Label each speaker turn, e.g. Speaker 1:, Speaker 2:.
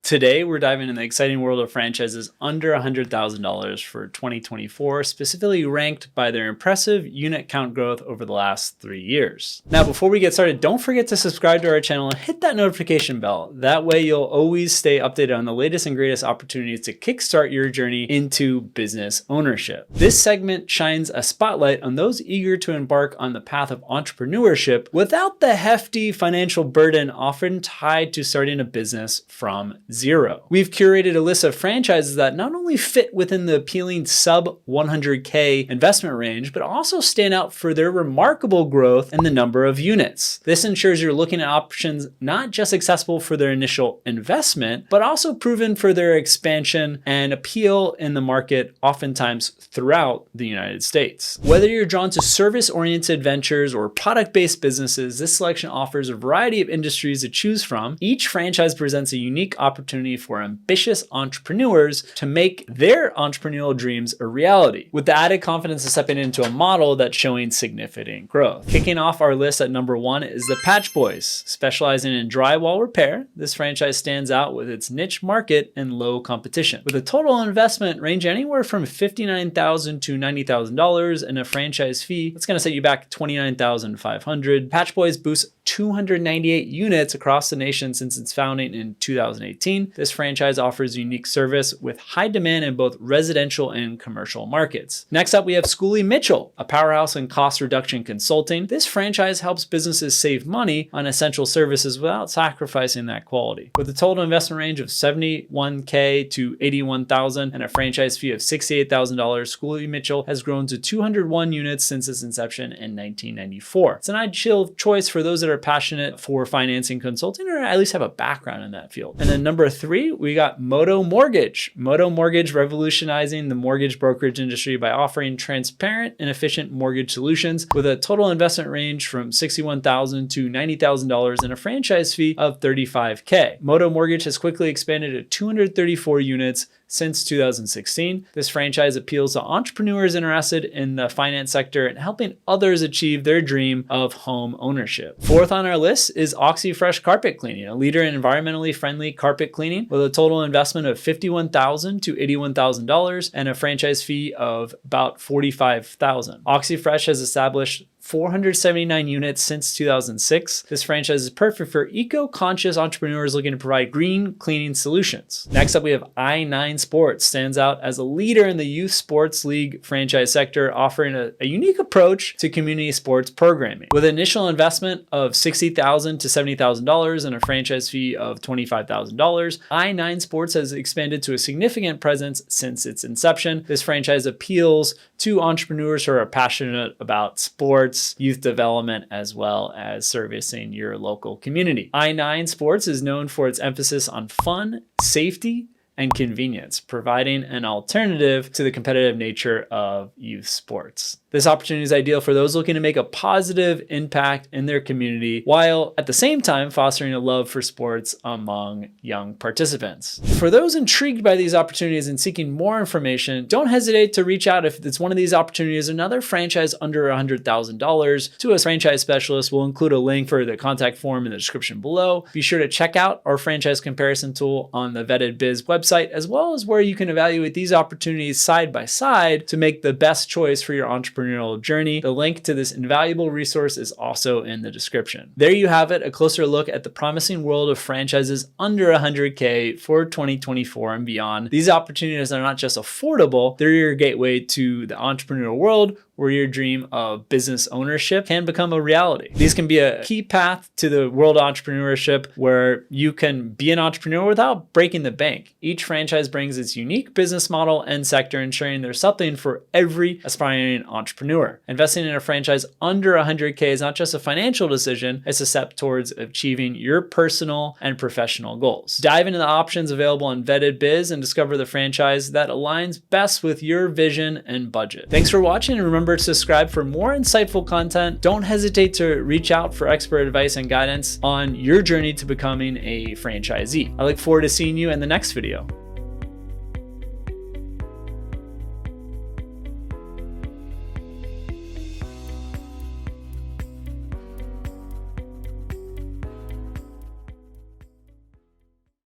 Speaker 1: Today, we're diving into the exciting world of franchises under $100,000 for 2024, specifically ranked by their impressive unit count growth over the last 3 years. Now, before we get started, don't forget to subscribe to our channel and hit that notification bell. That way, you'll always stay updated on the latest and greatest opportunities to kickstart your journey into business ownership. This segment shines a spotlight on those eager to embark on the path of entrepreneurship without the hefty financial burden often tied to starting a business from zero. We've curated a list of franchises that not only fit within the appealing sub 100K investment range, but also stand out for their remarkable growth in the number of units. This ensures you're looking at options not just accessible for their initial investment, but also proven for their expansion and appeal in the market, oftentimes throughout the United States. Whether you're drawn to service-oriented ventures or product-based businesses, this selection offers a variety of industries to choose from. Each franchise presents a unique opportunity for ambitious entrepreneurs to make their entrepreneurial dreams a reality, with the added confidence of stepping into a model that's showing significant growth. Kicking off our list at number 1 is the Patch Boys. Specializing in drywall repair, this franchise stands out with its niche market and low competition. With a total investment range anywhere from $59,000 to $90,000 and a franchise fee that's going to set you back $29,500, Patch Boys boasts 298 units across the nation since its founding in 2018. This franchise offers unique service with high demand in both residential and commercial markets. Next up, we have Schooley Mitchell, a powerhouse in cost reduction consulting. This franchise helps businesses save money on essential services without sacrificing that quality. With a total investment range of $71K to $81,000 and a franchise fee of $68,000, Schooley Mitchell has grown to 201 units since its inception in 1994. It's an ideal choice for those that are passionate for financing consulting or at least have a background in that field. And then number 3, we got Moto Mortgage. Moto Mortgage revolutionizing the mortgage brokerage industry by offering transparent and efficient mortgage solutions with a total investment range from $61,000 to $90,000 and a franchise fee of $35K. Moto Mortgage has quickly expanded to 234 units since 2016. This franchise appeals to entrepreneurs interested in the finance sector and helping others achieve their dream of home ownership. Fourth on our list is OxyFresh Carpet Cleaning, a leader in environmentally friendly carpet cleaning with a total investment of $51,000 to $81,000 and a franchise fee of about $45,000. OxyFresh has established 479 units since 2006. This franchise is perfect for eco-conscious entrepreneurs looking to provide green cleaning solutions. Next up, we have I9 Sports. Stands out as a leader in the youth sports league franchise sector, offering a unique approach to community sports programming. With an initial investment of $60,000 to $70,000 and a franchise fee of $25,000, I9 Sports has expanded to a significant presence since its inception. This franchise appeals to entrepreneurs who are passionate about sports, youth development, as well as servicing your local community. I9 Sports is known for its emphasis on fun, safety, and convenience, providing an alternative to the competitive nature of youth sports. This opportunity is ideal for those looking to make a positive impact in their community, while at the same time fostering a love for sports among young participants. For those intrigued by these opportunities and seeking more information, don't hesitate to reach out if it's one of these opportunities. Another franchise under $100,000 to a franchise specialist. We'll include a link for the contact form in the description below. Be sure to check out our franchise comparison tool on the Vetted Biz website, as well as where you can evaluate these opportunities side by side to make the best choice for your entrepreneurial journey. The link to this invaluable resource is also in the description. There you have it, a closer look at the promising world of franchises under 100K for 2024 and beyond. These opportunities are not just affordable, they're your gateway to the entrepreneurial world, where your dream of business ownership can become a reality. These can be a key path to the world of entrepreneurship where you can be an entrepreneur without breaking the bank. Each franchise brings its unique business model and sector, ensuring there's something for every aspiring entrepreneur. Investing in a franchise under 100K is not just a financial decision, it's a step towards achieving your personal and professional goals. Dive into the options available on Vetted Biz and discover the franchise that aligns best with your vision and budget. Thanks for watching, and remember to subscribe for more insightful content. Don't hesitate to reach out for expert advice and guidance on your journey to becoming a franchisee. I look forward to seeing you in the next video.